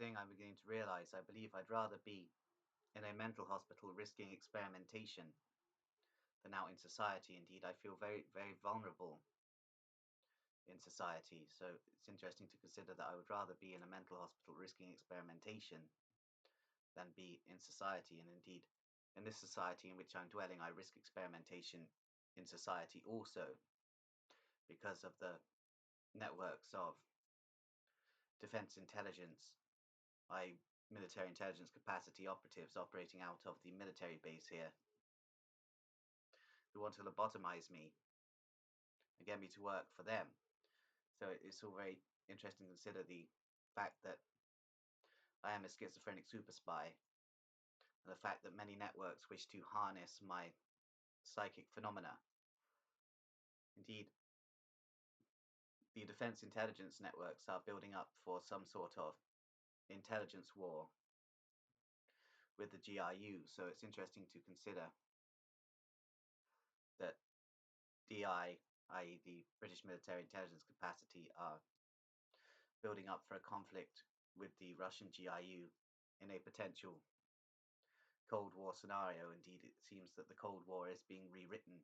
thing I'm beginning to realize. I believe I'd rather be in a mental hospital risking experimentation than out in society. Indeed, I feel very, very vulnerable in society. So it's interesting to consider that I would rather be in a mental hospital risking experimentation than be in society. And indeed, in this society in which I'm dwelling, I risk experimentation in society also because of the networks of defense intelligence, military intelligence capacity operatives operating out of the military base here who want to lobotomize me and get me to work for them. So it's all very interesting to consider the fact that I am a schizophrenic super spy, and the fact that many networks wish to harness my psychic phenomena. Indeed, the defense intelligence networks are building up for some sort of intelligence war with the GRU, so it's interesting to consider that DI, i.e. the British military intelligence capacity, are building up for a conflict with the Russian GRU in a potential Cold War scenario. Indeed, it seems that the Cold War is being rewritten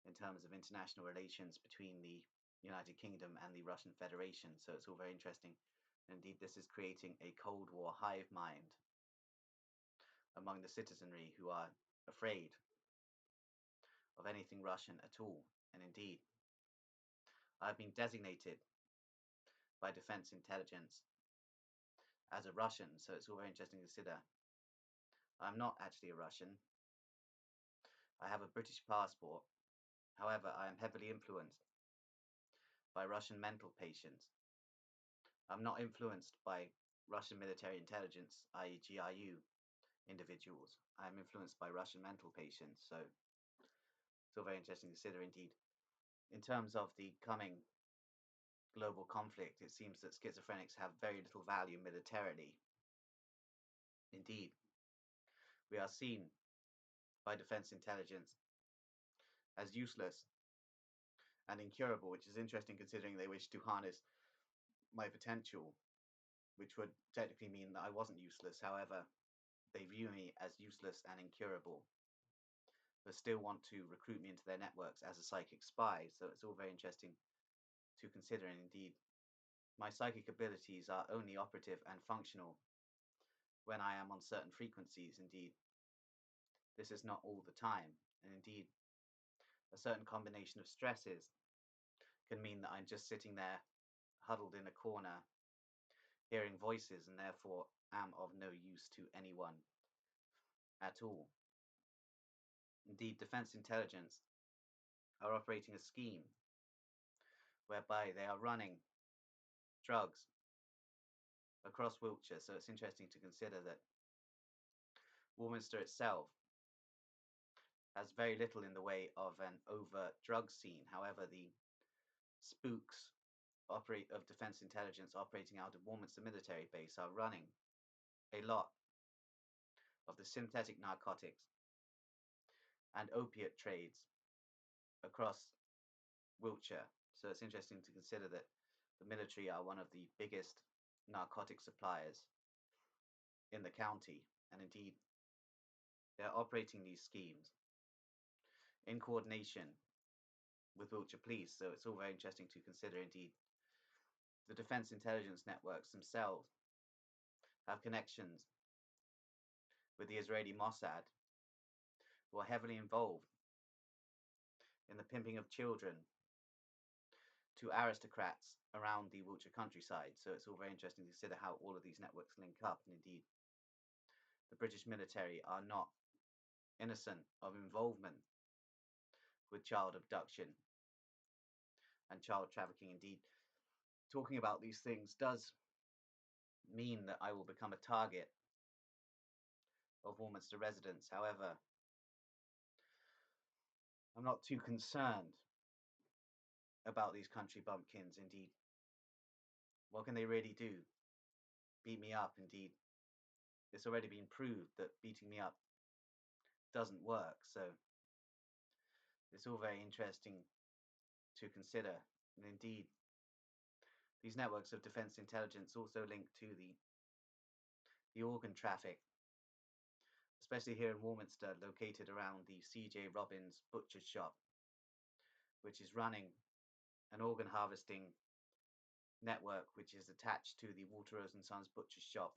in terms of international relations between the United Kingdom and the Russian Federation, so it's all very interesting. Indeed, this is creating a Cold War hive mind among the citizenry who are afraid of anything Russian at all. And indeed, I've been designated by Defense Intelligence as a Russian, so it's all very interesting to consider. I'm not actually a Russian. I have a British passport. However, I am heavily influenced by Russian mental patients. I'm not influenced by Russian military intelligence, i.e. GRU individuals. I'm influenced by Russian mental patients, so it's all very interesting to consider. Indeed, in terms of the coming global conflict, it seems that schizophrenics have very little value militarily. Indeed, we are seen by defense intelligence as useless and incurable, which is interesting considering they wish to harness my potential, which would technically mean that I wasn't useless. However, they view me as useless and incurable, but still want to recruit me into their networks as a psychic spy. So it's all very interesting to consider. And indeed, my psychic abilities are only operative and functional when I am on certain frequencies. Indeed, this is not all the time. And indeed, a certain combination of stresses can mean that I'm just sitting there huddled in a corner hearing voices and therefore am of no use to anyone at all. Indeed, defense intelligence are operating a scheme whereby they are running drugs across Wiltshire. So it's interesting to consider that Warminster itself has very little in the way of an overt drug scene. However, the spooks of defense intelligence operating out of Warminster military base are running a lot of the synthetic narcotics and opiate trades across Wiltshire. So it's interesting to consider that the military are one of the biggest narcotic suppliers in the county, and indeed they're operating these schemes in coordination with Wiltshire Police. So it's all very interesting to consider. Indeed, the defense intelligence networks themselves have connections with the Israeli Mossad, who are heavily involved in the pimping of children to aristocrats around the Wiltshire countryside. So it's all very interesting to consider how all of these networks link up. And indeed, the British military are not innocent of involvement with child abduction and child trafficking. Indeed, talking about these things does mean that I will become a target of Warminster residents. However, I'm not too concerned about these country bumpkins. Indeed, what can they really do? Beat me up. Indeed, it's already been proved that beating me up doesn't work. So it's all very interesting to consider. And indeed, these networks of defense intelligence also link to the the organ traffic, especially here in Warminster, located around the C.J. Robbins butcher's shop, which is running an organ harvesting network which is attached to the Walter Rose and Sons butcher's shop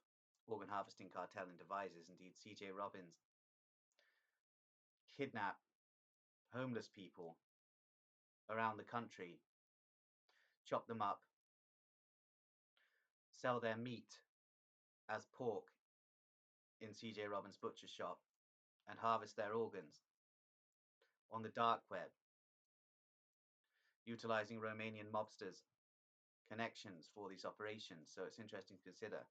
organ harvesting cartel and devises. Indeed, C.J. Robbins kidnap homeless people around the country, chop them up, sell their meat as pork in C.J. Robbins' butcher shop, and harvest their organs on the dark web, utilizing Romanian mobsters' connections for these operations. So it's interesting to consider.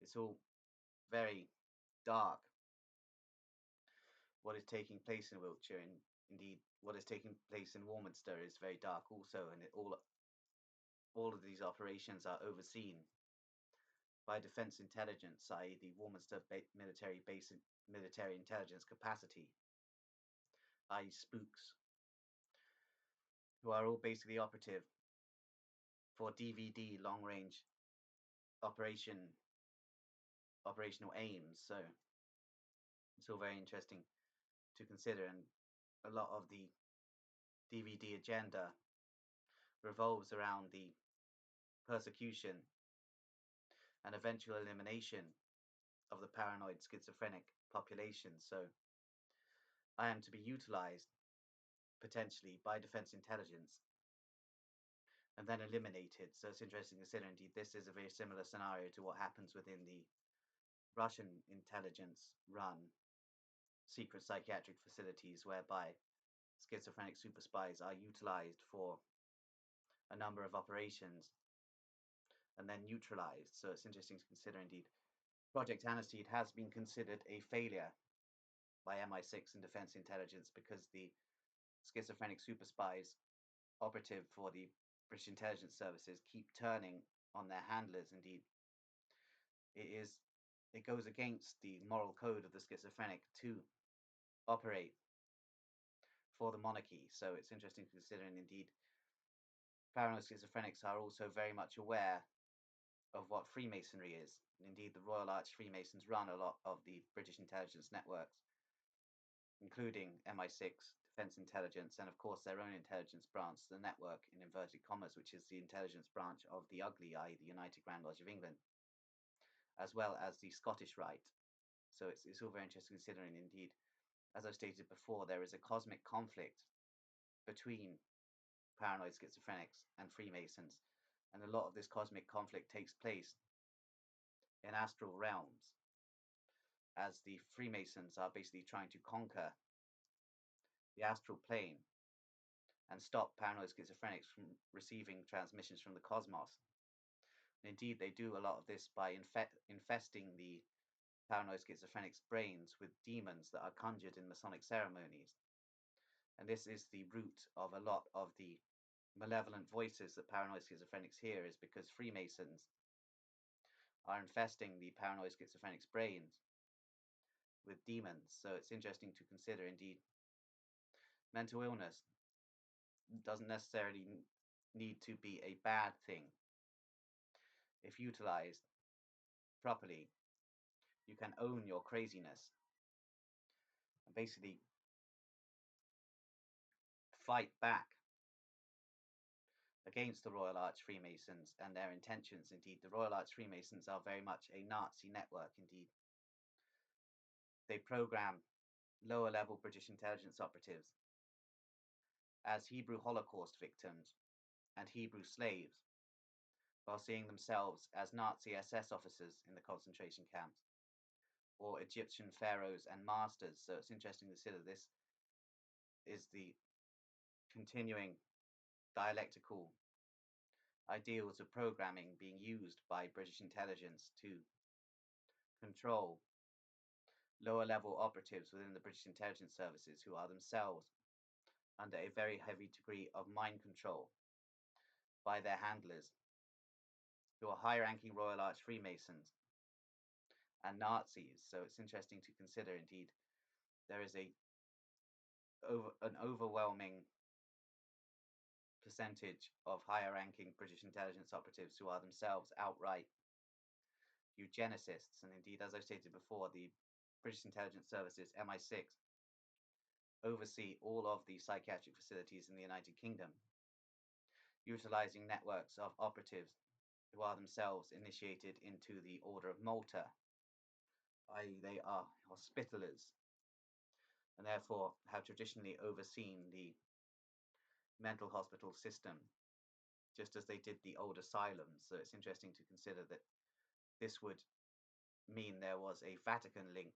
It's all very dark, what is taking place in Wiltshire, and indeed what is taking place in Warminster is very dark also, and all of these operations are overseen by Defence Intelligence, i.e. the Warminster military base military intelligence capacity, i.e. spooks, who are all basically operative for DVD long-range operational aims. So it's all very interesting to consider, and a lot of the DVD agenda revolves around the persecution and eventual elimination of the paranoid schizophrenic population. So I am to be utilized potentially by Defence Intelligence and then eliminated. So it's interesting to consider. Indeed, this is a very similar scenario to what happens within the Russian intelligence run secret psychiatric facilities, whereby schizophrenic super spies are utilized for a number of operations and then neutralized. So it's interesting to consider. Indeed, Project Aniseed has been considered a failure by MI6 and Defence Intelligence because the schizophrenic super spies operative for the British intelligence services keep turning on their handlers. Indeed, it goes against the moral code of the schizophrenic to operate for the monarchy. So it's interesting to consider, and indeed, paranoid schizophrenics are also very much aware of what Freemasonry is. Indeed, the Royal Arch Freemasons run a lot of the British intelligence networks, including MI6, Defence Intelligence, and of course their own intelligence branch, the network in inverted commas, which is the intelligence branch of the Ugly, i.e. the United Grand Lodge of England, as well as the Scottish Rite. So it's all very interesting considering. Indeed, as I've stated before, there is a cosmic conflict between paranoid schizophrenics and Freemasons, and a lot of this cosmic conflict takes place in astral realms, as the Freemasons are basically trying to conquer the astral plane and stop paranoid schizophrenics from receiving transmissions from the cosmos. And indeed, they do a lot of this by infesting the paranoid schizophrenics' brains with demons that are conjured in Masonic ceremonies. And this is the root of a lot of the malevolent voices that paranoid schizophrenics hear, is because Freemasons are infesting the paranoid schizophrenics' brains with demons. So it's interesting to consider. Indeed, mental illness doesn't necessarily need to be a bad thing. If utilized properly, you can own your craziness and basically fight back against the Royal Arch Freemasons and their intentions. Indeed, the Royal Arch Freemasons are very much a Nazi network. Indeed, they program lower level British intelligence operatives as Hebrew Holocaust victims and Hebrew slaves, while seeing themselves as Nazi SS officers in the concentration camps, or Egyptian pharaohs and masters. So it's interesting to consider this is the continuing dialectical ideals of programming being used by British intelligence to control lower level operatives within the British intelligence services, who are themselves under a very heavy degree of mind control by their handlers, who are high ranking Royal Arch Freemasons and Nazis. So it's interesting to consider. Indeed, there is an overwhelming percentage of higher ranking British intelligence operatives who are themselves outright eugenicists, and indeed, as I stated before, the British intelligence services, MI6, oversee all of the psychiatric facilities in the United Kingdom, utilizing networks of operatives who are themselves initiated into the Order of Malta, i.e., they are hospitallers, and therefore have traditionally overseen the mental hospital system, just as they did the old asylums. So it's interesting to consider that this would mean there was a Vatican link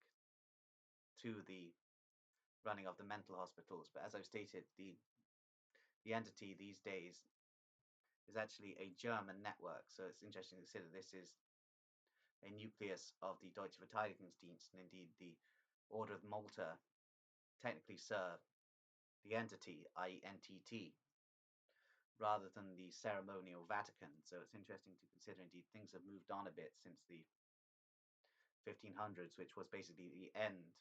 to the running of the mental hospitals. But as I've stated, the entity these days is actually a German network. So it's interesting to consider this is a nucleus of the Deutsche Verteidigungsdienst, and indeed the Order of Malta technically serve the entity, i.e. NTT, rather than the ceremonial Vatican. So it's interesting to consider, indeed, things have moved on a bit since the 1500s, which was basically the end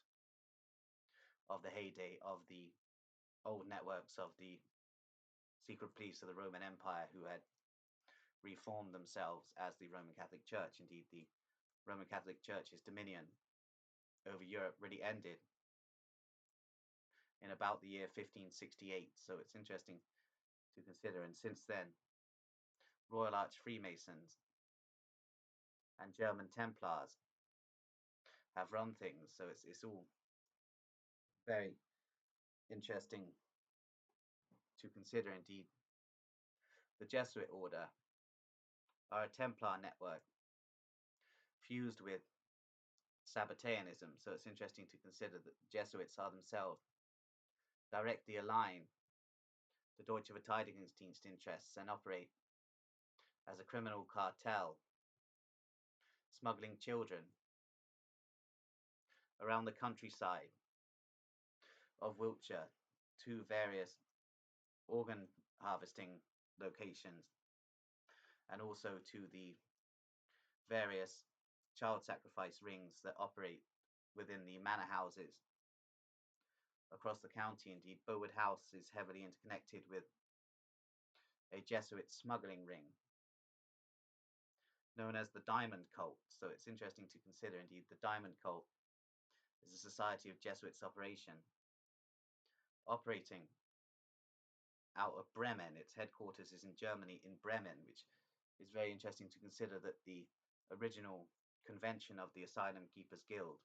of the heyday of the old networks of the secret police of the Roman Empire, who had reformed themselves as the Roman Catholic Church. Indeed, the Roman Catholic Church's dominion over Europe really ended in about the year 1568. So it's interesting to consider. And since then, Royal Arch Freemasons and German Templars have run things. So it's all very interesting to consider. Indeed, the Jesuit order are a Templar network fused with Sabbateanism. So it's interesting to consider that the Jesuits are themselves directly aligned to Deutsche Verteidigungsdienst interests and operate as a criminal cartel, smuggling children around the countryside of Wiltshire to various organ harvesting locations, and also to the various child sacrifice rings that operate within the manor houses across the county. Indeed, Bowood House is heavily interconnected with a Jesuit smuggling ring known as the Diamond Cult. So it's interesting to consider, indeed, the Diamond Cult is a society of Jesuits operating out of Bremen. Its headquarters is in Germany, in Bremen, which is very interesting to consider that the original convention of the Asylum Keepers Guild,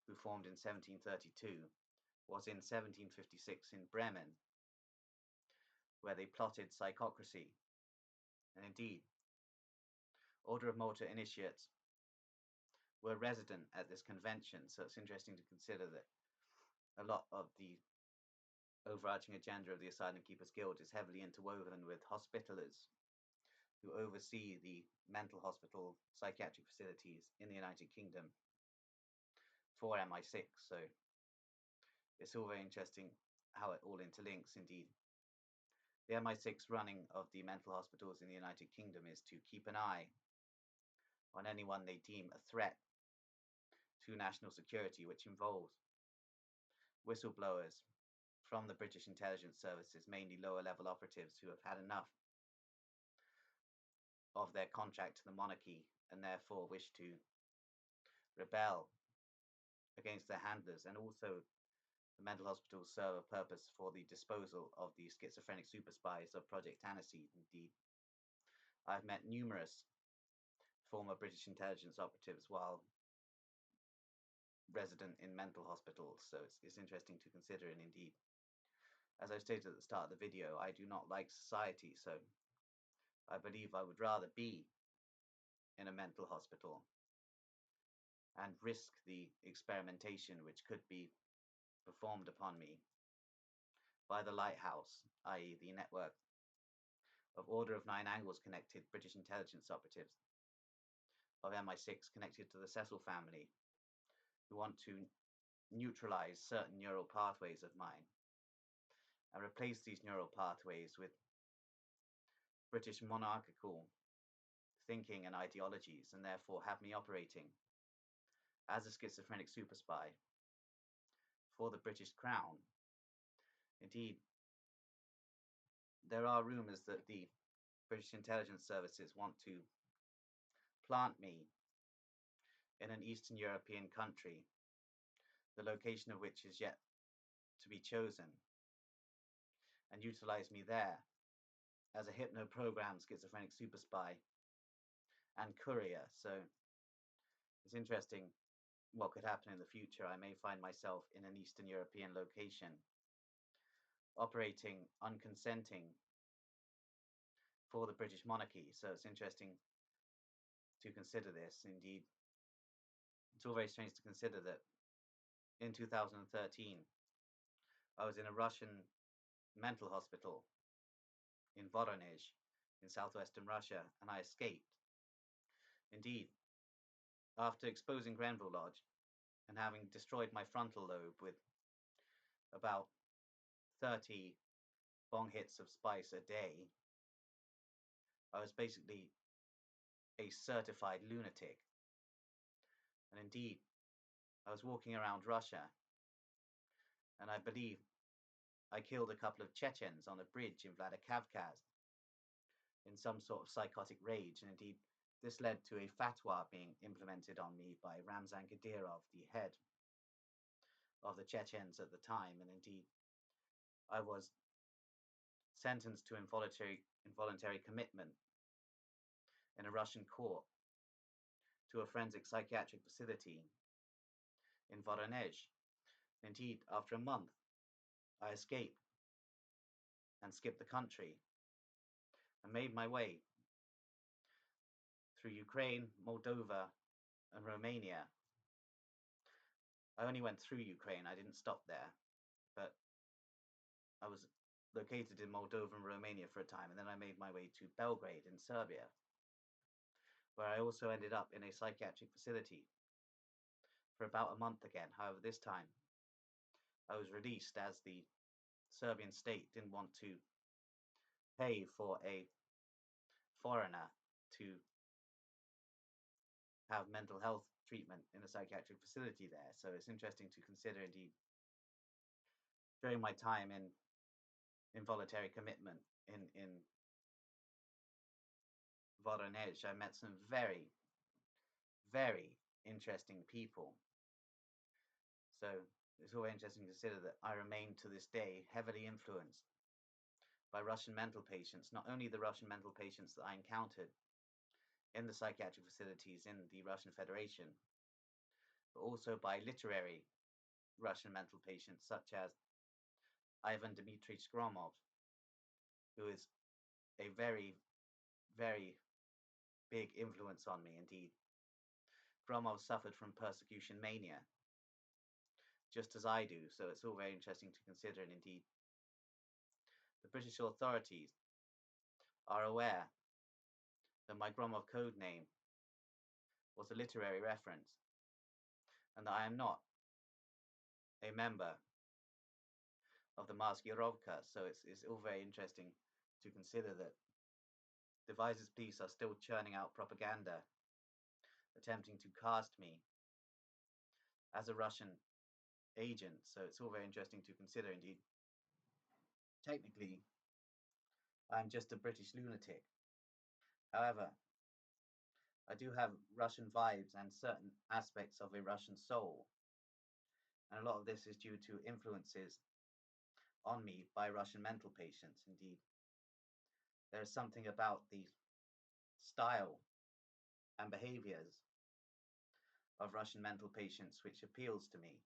who formed in 1732, was in 1756 in Bremen, where they plotted psychocracy. And indeed, Order of Malta initiates were resident at this convention. So it's interesting to consider that a lot of the overarching agenda of the Asylum Keepers Guild is heavily interwoven with hospitallers who oversee the mental hospital psychiatric facilities in the United Kingdom for MI6. So it's all very interesting how it all interlinks. Indeed, the MI6 running of the mental hospitals in the United Kingdom is to keep an eye on anyone they deem a threat to national security, which involves whistleblowers from the British intelligence services, mainly lower level operatives who have had enough of their contract to the monarchy and therefore wish to rebel against their handlers. And also, the mental hospitals serve a purpose for the disposal of the schizophrenic super spies of Project Aniseed. Indeed, I've met numerous former British intelligence operatives while resident in mental hospitals. So it's interesting to consider. And indeed, as I stated at the start of the video, I do not like society. So I believe I would rather be in a mental hospital and risk the experimentation which could be performed upon me by the Lighthouse, i.e. the network of Order of Nine Angles connected British intelligence operatives of MI6 connected to the Cecil family, who want to neutralize certain neural pathways of mine and replace these neural pathways with British monarchical thinking and ideologies, and therefore have me operating as a schizophrenic super spy for the British Crown. Indeed, there are rumors that the British intelligence services want to plant me in an Eastern European country, the location of which is yet to be chosen, and utilize me there as a hypno-programmed schizophrenic super spy and courier. So it's interesting what could happen in the future. I may find myself in an Eastern European location, operating unconsenting for the British monarchy. So it's interesting to consider this. Indeed, it's all very strange to consider that in 2013, I was in a Russian mental hospital in Voronezh in southwestern Russia, and I escaped. Indeed, after exposing Grenville Lodge and having destroyed my frontal lobe with about 30 bong hits of spice a day, I was basically a certified lunatic. And indeed, I was walking around Russia, and I believe I killed a couple of Chechens on a bridge in Vladikavkaz in some sort of psychotic rage. And indeed, this led to a fatwa being implemented on me by Ramzan Kadyrov, the head of the Chechens at the time. And indeed, I was sentenced to involuntary commitment in a Russian court to a forensic psychiatric facility in Voronezh. Indeed, after a month, I escaped and skipped the country and made my way through Ukraine, Moldova, and Romania. I only went through Ukraine, I didn't stop there, but I was located in Moldova and Romania for a time, and then I made my way to Belgrade in Serbia, where I also ended up in a psychiatric facility for about a month again. However, this time I was released as the Serbian state didn't want to pay for a foreigner to have mental health treatment in a psychiatric facility there. So it's interesting to consider, indeed, during my time in involuntary commitment in Voronezh, I met some very, very interesting people. So it's always interesting to consider that I remain to this day heavily influenced by Russian mental patients, not only the Russian mental patients that I encountered in the psychiatric facilities in the Russian Federation, but also by literary Russian mental patients such as Ivan Dmitrich Gromov, who is a very, very big influence on me indeed. Gromov suffered from persecution mania, just as I do, so it's all very interesting to consider. And indeed, the British authorities are aware that my Gromov code name was a literary reference, and that I am not a member of the Masgirovka. So it's all very interesting to consider that the Visor's police are still churning out propaganda, attempting to cast me as a Russian agent. So it's all very interesting to consider. Indeed, technically, I'm just a British lunatic. However, I do have Russian vibes and certain aspects of a Russian soul. And a lot of this is due to influences on me by Russian mental patients. Indeed, there is something about the style and behaviors of Russian mental patients which appeals to me.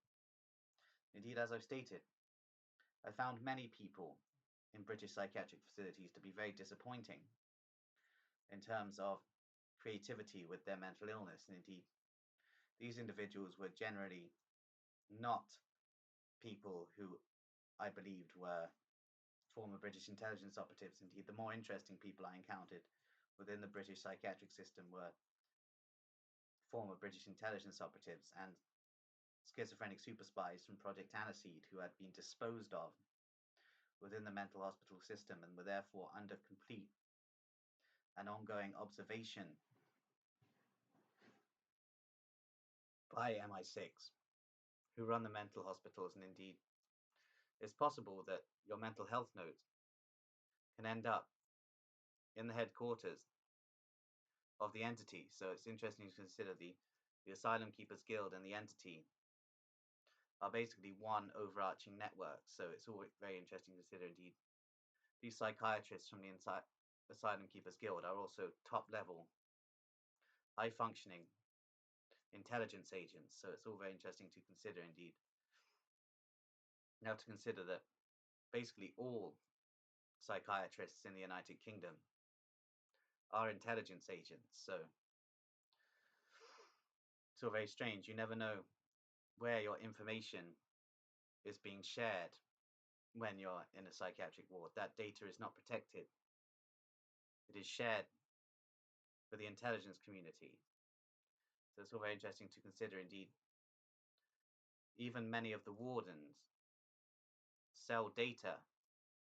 Indeed, as I've stated, I found many people in British psychiatric facilities to be very disappointing in terms of creativity with their mental illness. And indeed, these individuals were generally not people who I believed were former British intelligence operatives. Indeed, the more interesting people I encountered within the British psychiatric system were former British intelligence operatives and schizophrenic super spies from Project Aniseed who had been disposed of within the mental hospital system and were therefore under complete and ongoing observation by MI6, who run the mental hospitals. And indeed, it's possible that your mental health note can end up in the headquarters of the entity. So it's interesting to consider the the Asylum Keepers Guild and the entity are basically one overarching network. So it's all very interesting to consider indeed. These psychiatrists from the Asylum Keepers Guild are also top level, high functioning intelligence agents. So it's all very interesting to consider indeed. Now to consider that basically all psychiatrists in the United Kingdom are intelligence agents. So it's all very strange. You never know where your information is being shared when you're in a psychiatric ward. That data is not protected. It is shared with the intelligence community. So it's all very interesting to consider indeed. Even many of the wardens sell data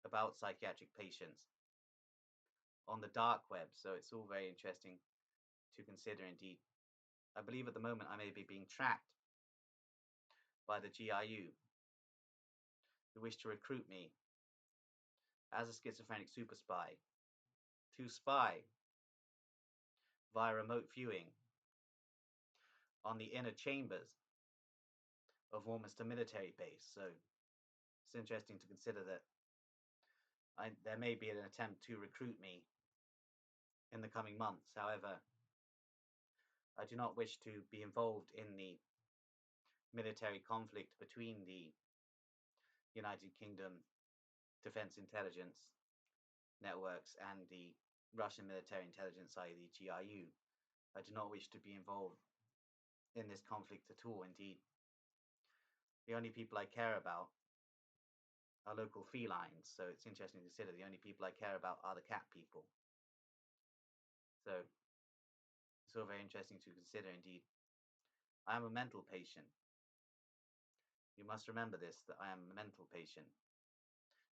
about psychiatric patients on the dark web. So it's all very interesting to consider indeed. I believe at the moment I may be being tracked by the GIU, who wish to recruit me as a schizophrenic super spy to spy via remote viewing on the inner chambers of Warminster military base. So it's interesting to consider that there may be an attempt to recruit me in the coming months. However, I do not wish to be involved in the military conflict between the United Kingdom Defense Intelligence networks and the Russian military intelligence, i.e. the GRU. I do not wish to be involved in this conflict at all. Indeed, the only people I care about are local felines. So it's interesting to consider the only people I care about are the cat people. So it's all very interesting to consider indeed. I am a mental patient. You must remember this, that I am a mental patient.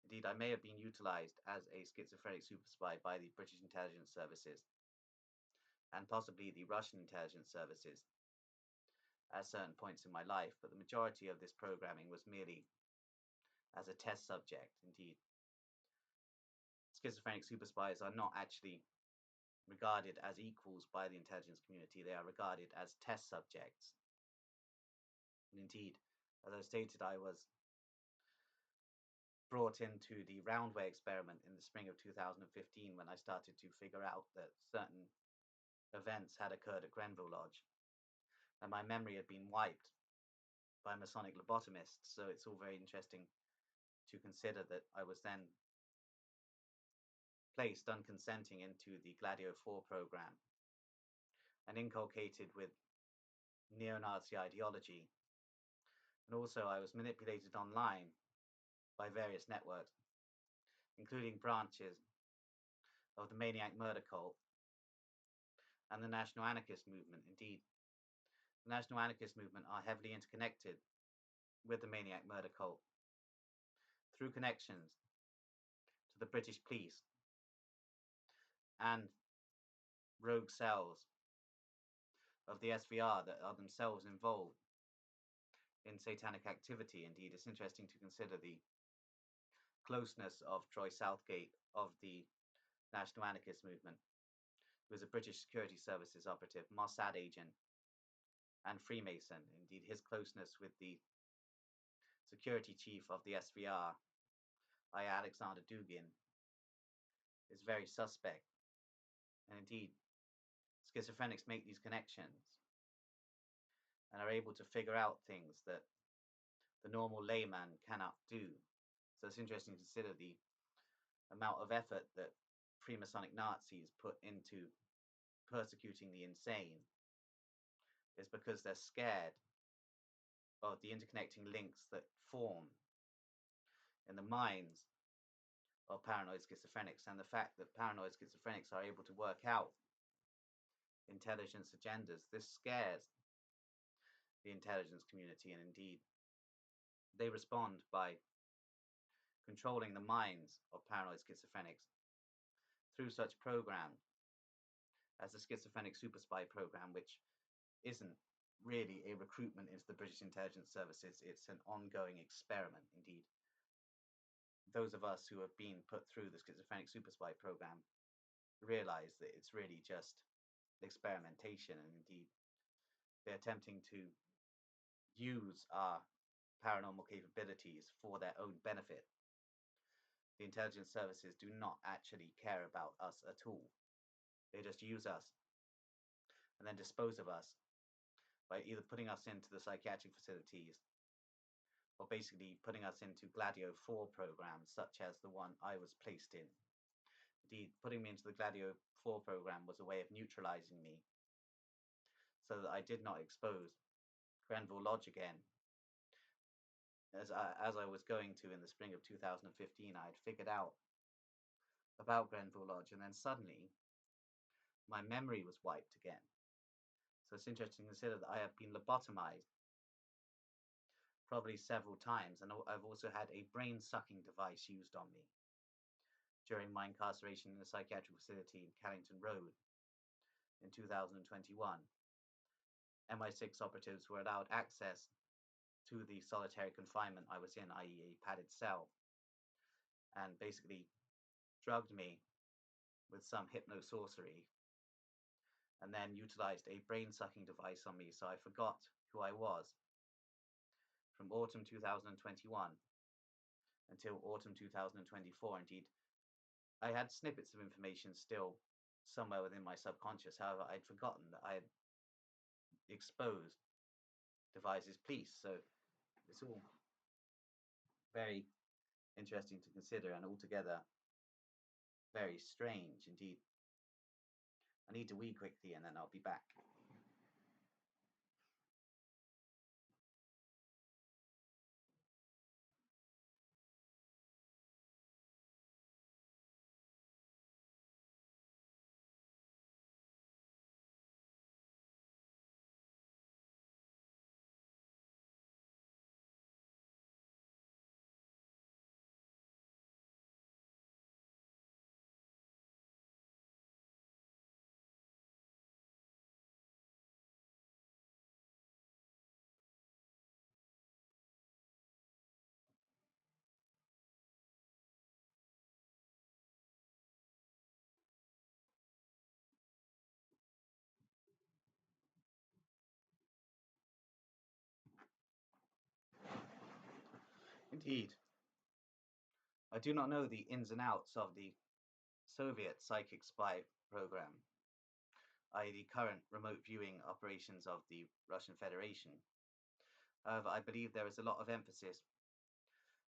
Indeed, I may have been utilized as a schizophrenic super spy by the British intelligence services and possibly the Russian intelligence services at certain points in my life, but the majority of this programming was merely as a test subject. Indeed, schizophrenic super spies are not actually regarded as equals by the intelligence community. They are regarded as test subjects. And indeed, as I stated, I was brought into the Roundway experiment in the spring of 2015 when I started to figure out that certain events had occurred at Grenville Lodge, and my memory had been wiped by Masonic lobotomists. So it's all very interesting to consider that I was then placed unconsenting into the Gladio 4 program and inculcated with neo-Nazi ideology. And also I was manipulated online by various networks, including branches of the Maniac Murder Cult and the National Anarchist Movement. Indeed, the National Anarchist Movement are heavily interconnected with the Maniac Murder Cult through connections to the British police and rogue cells of the SVR that are themselves involved in satanic activity. Indeed, it's interesting to consider the closeness of Troy Southgate of the National Anarchist Movement, who was a British Security Services operative, Mossad agent, and Freemason. Indeed, his closeness with the security chief of the SVR, Alexander Dugin, is very suspect. And indeed, schizophrenics make these connections and are able to figure out things that the normal layman cannot do. So it's interesting to consider the amount of effort that Freemasonic Nazis put into persecuting the insane is because they're scared of the interconnecting links that form in the minds of paranoid schizophrenics, and the fact that paranoid schizophrenics are able to work out intelligence agendas. This scares the intelligence community, and indeed they respond by controlling the minds of paranoid schizophrenics through such programs as the Schizophrenic Super Spy program, which isn't really a recruitment into the British intelligence services. It's an ongoing experiment. Indeed, those of us who have been put through the Schizophrenic Super Spy program realize that it's really just experimentation, and indeed they're attempting to use our paranormal capabilities for their own benefit. The intelligence services do not actually care about us at all. They just use us and then dispose of us by either putting us into the psychiatric facilities or basically putting us into Gladio 4 programs, such as the one I was placed in. Indeed, putting me into the Gladio 4 program was a way of neutralizing me so that I did not expose Grenville Lodge again. As I was going to in the spring of 2015, I had figured out about Grenville Lodge, and then suddenly my memory was wiped again. So it's interesting to consider that I have been lobotomized probably several times, and I've also had a brain-sucking device used on me during my incarceration in a psychiatric facility in Callington Road in 2021. MI6 operatives were allowed access to the solitary confinement I was in, i.e. a padded cell, and basically drugged me with some hypnosorcery, and then utilized a brain-sucking device on me so I forgot who I was from autumn 2021 until autumn 2024. Indeed, I had snippets of information still somewhere within my subconscious. However, I'd forgotten that I had exposed Devise's police. So it's all very interesting to consider and altogether very strange indeed. I need to wee quickly and then I'll be back. Indeed, I do not know the ins and outs of the Soviet psychic spy program, i.e. the current remote viewing operations of the Russian Federation. However, I believe there is a lot of emphasis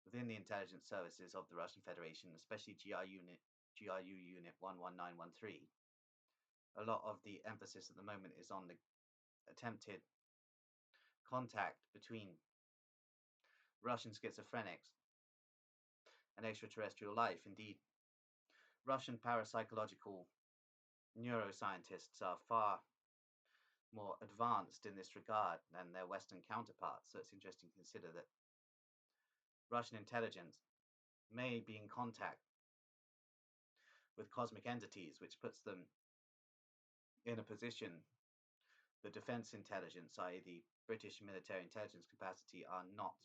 within the intelligence services of the Russian Federation, especially GRU Unit 11913. A lot of the emphasis at the moment is on the attempted contact between Russian schizophrenics and extraterrestrial life. Indeed, Russian parapsychological neuroscientists are far more advanced in this regard than their Western counterparts. So it's interesting to consider that Russian intelligence may be in contact with cosmic entities, which puts them in a position the defense intelligence, i.e. the British military intelligence capacity, are not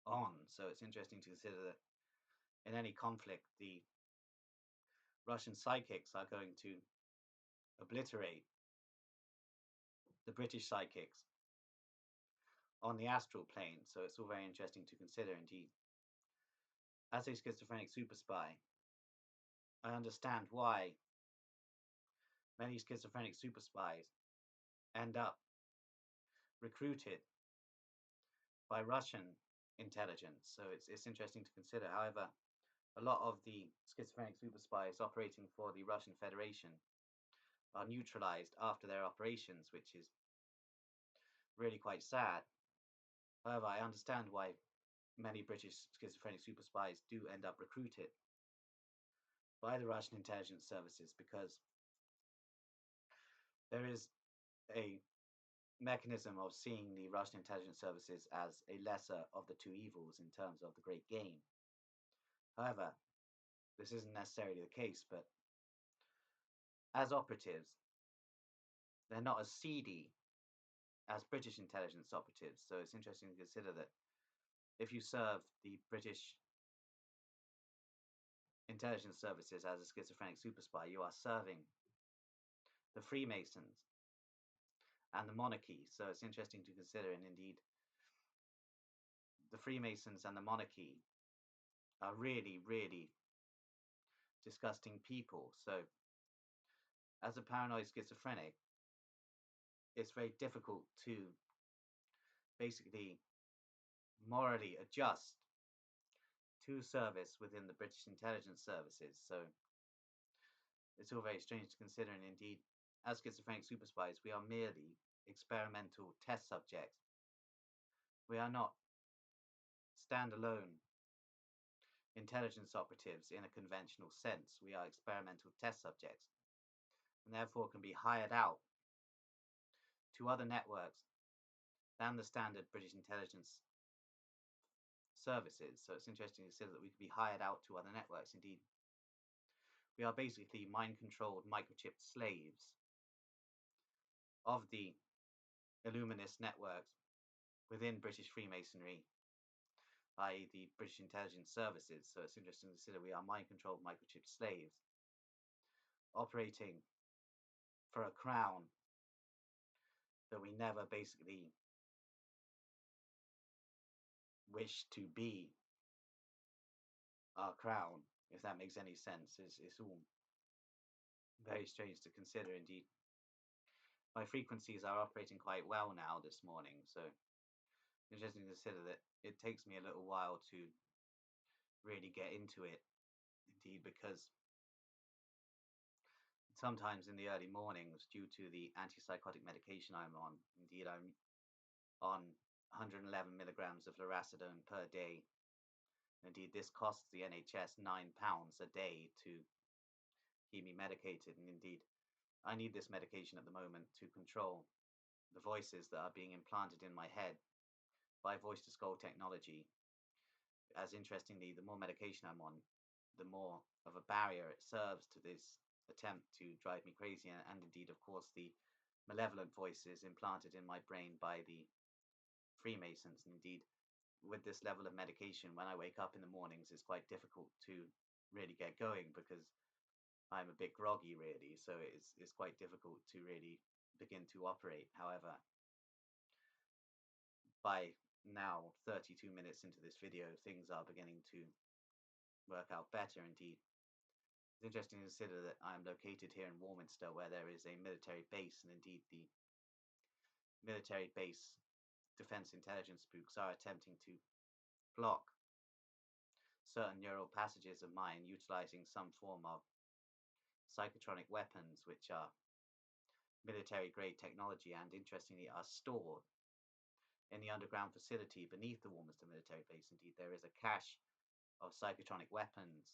on. So it's interesting to consider that in any conflict, the Russian psychics are going to obliterate the British psychics on the astral plane. So it's all very interesting to consider indeed. As a schizophrenic super spy, I understand why many schizophrenic super spies end up recruited by Russian intelligence. So it's interesting to consider. However, a lot of the schizophrenic super spies operating for the Russian Federation are neutralized after their operations, which is really quite sad. However, I understand why many British schizophrenic super spies do end up recruited by the Russian intelligence services, because there is a mechanism of seeing the Russian intelligence services as a lesser of the two evils in terms of the great game. However, this isn't necessarily the case, but as operatives, they're not as seedy as British intelligence operatives. So it's interesting to consider that if you serve the British intelligence services as a schizophrenic super spy, you are serving the Freemasons and the monarchy. So it's interesting to consider, and indeed, the Freemasons and the monarchy are really, really disgusting people. So, as a paranoid schizophrenic, it's very difficult to basically morally adjust to service within the British intelligence services. So, it's all very strange to consider, and indeed, as schizophrenic super spies, we are merely experimental test subjects. We are not standalone intelligence operatives in a conventional sense. We are experimental test subjects, and therefore can be hired out to other networks than the standard British intelligence services. So it's interesting to consider that we could be hired out to other networks. Indeed, we are basically mind-controlled, microchipped slaves of the Illuminist networks within British Freemasonry, i.e. the British intelligence services. So it's interesting to consider we are mind-controlled, microchipped slaves operating for a crown that we never basically wish to be our crown, if that makes any sense. It's all very strange to consider. Indeed, my frequencies are operating quite well now this morning, so interesting to consider that it takes me a little while to really get into it, indeed, because sometimes in the early mornings, due to the antipsychotic medication I'm on, indeed, I'm on 111 milligrams of lorazepam per day. Indeed, this costs the NHS £9 a day to keep me medicated, and indeed, I need this medication at the moment to control the voices that are being implanted in my head by voice to skull technology. As interestingly, the more medication I'm on, the more of a barrier it serves to this attempt to drive me crazy, and indeed, of course, the malevolent voices implanted in my brain by the Freemasons. And indeed, with this level of medication, when I wake up in the mornings, it's quite difficult to really get going because I'm a bit groggy, really. So it's quite difficult to really begin to operate. However, by now 32 minutes into this video, things are beginning to work out better. Indeed, it's interesting to consider that I'm located here in Warminster, where there is a military base, and indeed the military base defense intelligence spooks are attempting to block certain neural passages of mine utilizing some form of psychotronic weapons, which are military grade technology and interestingly are stored in the underground facility beneath the Warminster military base. Indeed, there is a cache of psychotronic weapons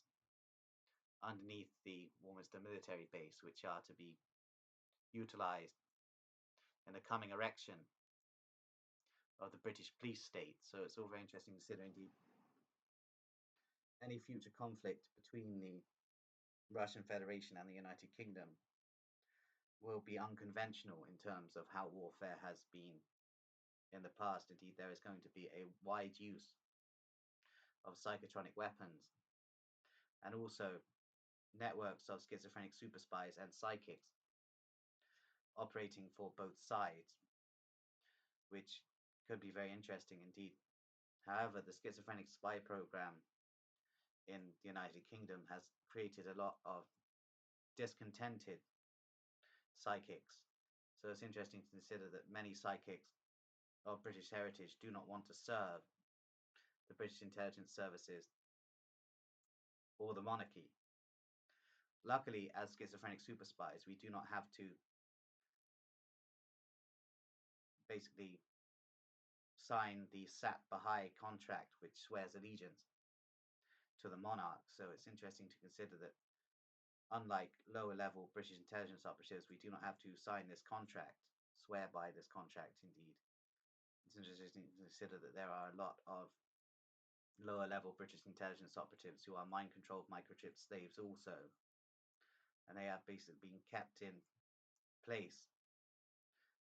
underneath the Warminster military base, which are to be utilized in the coming erection of the British police state. So it's all very interesting to consider. Indeed, any future conflict between the Russian Federation and the United Kingdom will be unconventional in terms of how warfare has been in the past. Indeed, there is going to be a wide use of psychotronic weapons and also networks of schizophrenic super spies and psychics operating for both sides, which could be very interesting indeed. However, the schizophrenic spy program in the United Kingdom has created a lot of discontented psychics. So it's interesting to consider that many psychics of British heritage do not want to serve the British intelligence services or the monarchy. Luckily, as schizophrenic super spies, we do not have to basically sign the Sat Baha'i contract, which swears allegiance to the monarch. So it's interesting to consider that, unlike lower level British intelligence operatives, we do not have to sign this contract, swear by this contract. Indeed, it's interesting to consider that there are a lot of lower level British intelligence operatives who are mind controlled microchip slaves also, and they have basically been kept in place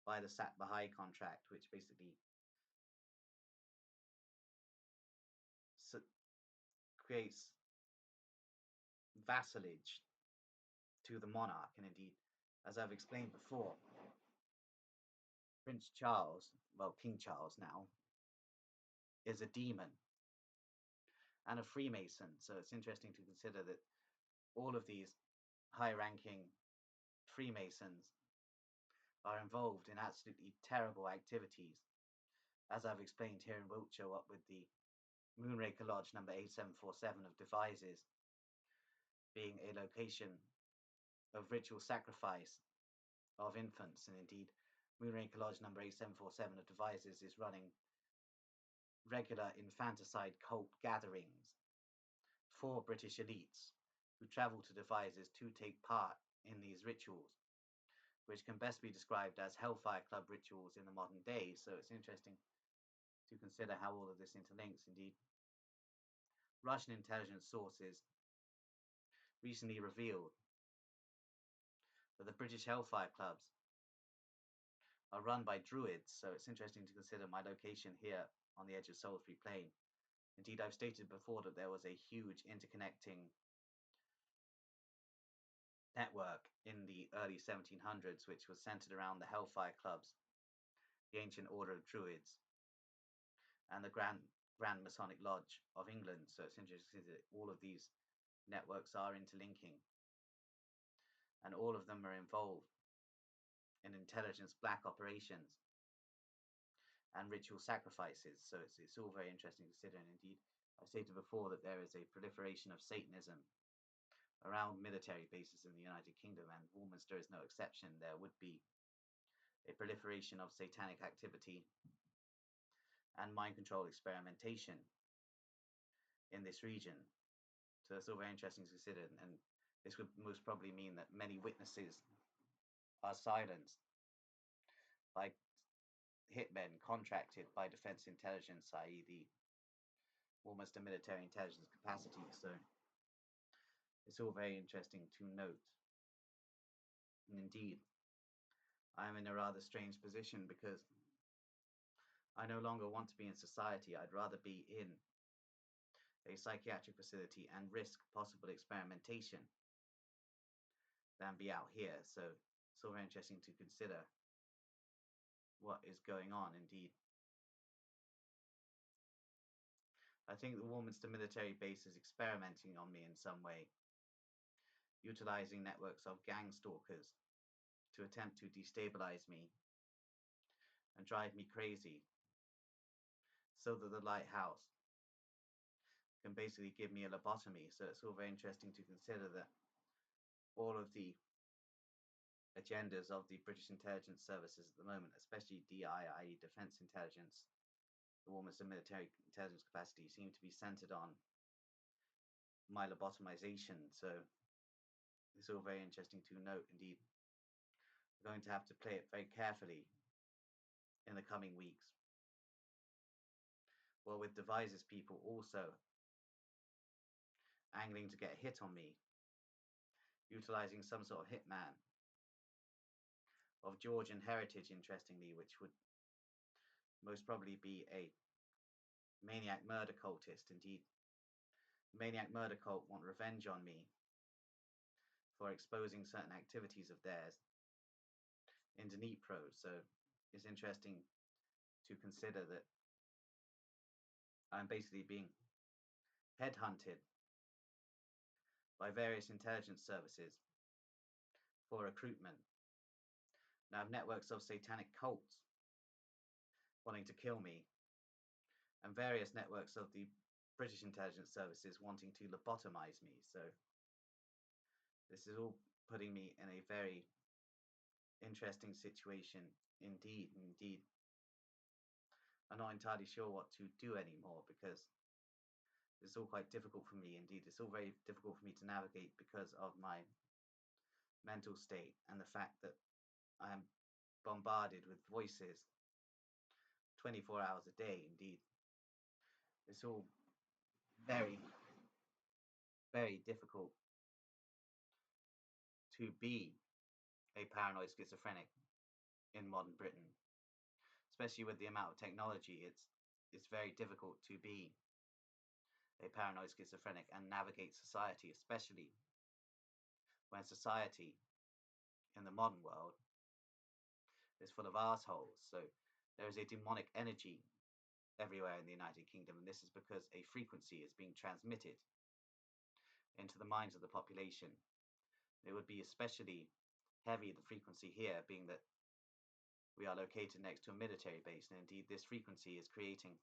by the Sat Baha'i contract, which basically creates vassalage to the monarch. And indeed, as I've explained before, Prince Charles, well, King Charles now, is a demon and a Freemason. So it's interesting to consider that all of these high-ranking Freemasons are involved in absolutely terrible activities, as I've explained here in Wiltshire, what with the Moonraker Lodge number 8747 of Devizes being a location of ritual sacrifice of infants, and indeed Moonraker Lodge number 8747 of Devizes is running regular infanticide cult gatherings for British elites who travel to Devizes to take part in these rituals, which can best be described as Hellfire Club rituals in the modern day. So it's interesting to consider how all of this interlinks. Indeed, Russian intelligence sources recently revealed that the British Hellfire Clubs are run by druids, so it's interesting to consider my location here on the edge of Salisbury Plain. Indeed, I've stated before that there was a huge interconnecting network in the early 1700s which was centered around the Hellfire Clubs, the ancient order of druids, and the Grand Masonic Lodge of England. So it's interesting that all of these networks are interlinking, and all of them are involved in intelligence black operations and ritual sacrifices. So it's all very interesting to consider. And indeed, I've stated before that there is a proliferation of Satanism around military bases in the United Kingdom, and Warminster is no exception. There would be a proliferation of satanic activity and mind control experimentation in this region. So it's all very interesting to consider, and this would most probably mean that many witnesses are silenced by hitmen contracted by Defence Intelligence, i.e. the Warminster military intelligence capacity. So it's all very interesting to note. And indeed, I am in a rather strange position because I no longer want to be in society. I'd rather be in a psychiatric facility and risk possible experimentation than be out here. So it's all very interesting to consider what is going on. Indeed, I think the Warminster military base is experimenting on me in some way, utilizing networks of gang stalkers to attempt to destabilize me and drive me crazy, so that the lighthouse can basically give me a lobotomy. So it's all very interesting to consider that all of the agendas of the British intelligence services at the moment, especially DI, i.e. Defence Intelligence, the Warminster military intelligence capacity, seem to be centered on my lobotomization. So it's all very interesting to note. Indeed, we're going to have to play it very carefully in the coming weeks. Well, with Devizes people also angling to get a hit on me, utilizing some sort of hitman of Georgian heritage, interestingly, which would most probably be a maniac murder cultist. Indeed, the maniac murder cult want revenge on me for exposing certain activities of theirs in Dnipro. So it's interesting to consider that I'm basically being headhunted by various intelligence services for recruitment. Now, I have networks of satanic cults wanting to kill me, and various networks of the British intelligence services wanting to lobotomize me. So this is all putting me in a very interesting situation indeed. Indeed, I'm not entirely sure what to do anymore, because it's all quite difficult for me. Indeed, it's all very difficult for me to navigate because of my mental state and the fact that I am bombarded with voices 24 hours a day. Indeed, it's all very, very difficult to be a paranoid schizophrenic in modern Britain, especially with the amount of technology. It's very difficult to be a paranoid schizophrenic and navigate society, especially when society in the modern world is full of assholes. So there is a demonic energy everywhere in the United Kingdom, and this is because a frequency is being transmitted into the minds of the population. It would be especially heavy, the frequency here, being that we are located next to a military base, and indeed this frequency is creating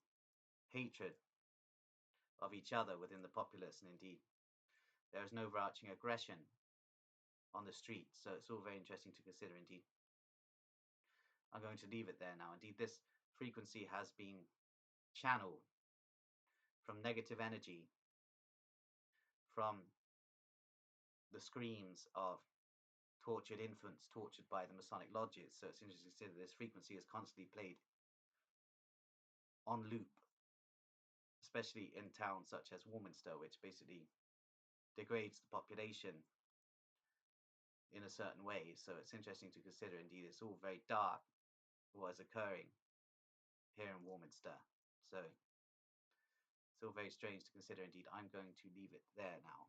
hatred of each other within the populace, and indeed there is no overarching aggression on the streets. So it's all very interesting to consider. Indeed, I'm going to leave it there now. Indeed, this frequency has been channeled from negative energy, from the screams of tortured infants tortured by the Masonic lodges. So it's interesting to consider this frequency is constantly played on loop, especially in towns such as Warminster, which basically degrades the population in a certain way. So it's interesting to consider. Indeed, it's all very dark what is occurring here in Warminster. So it's all very strange to consider. Indeed, I'm going to leave it there now.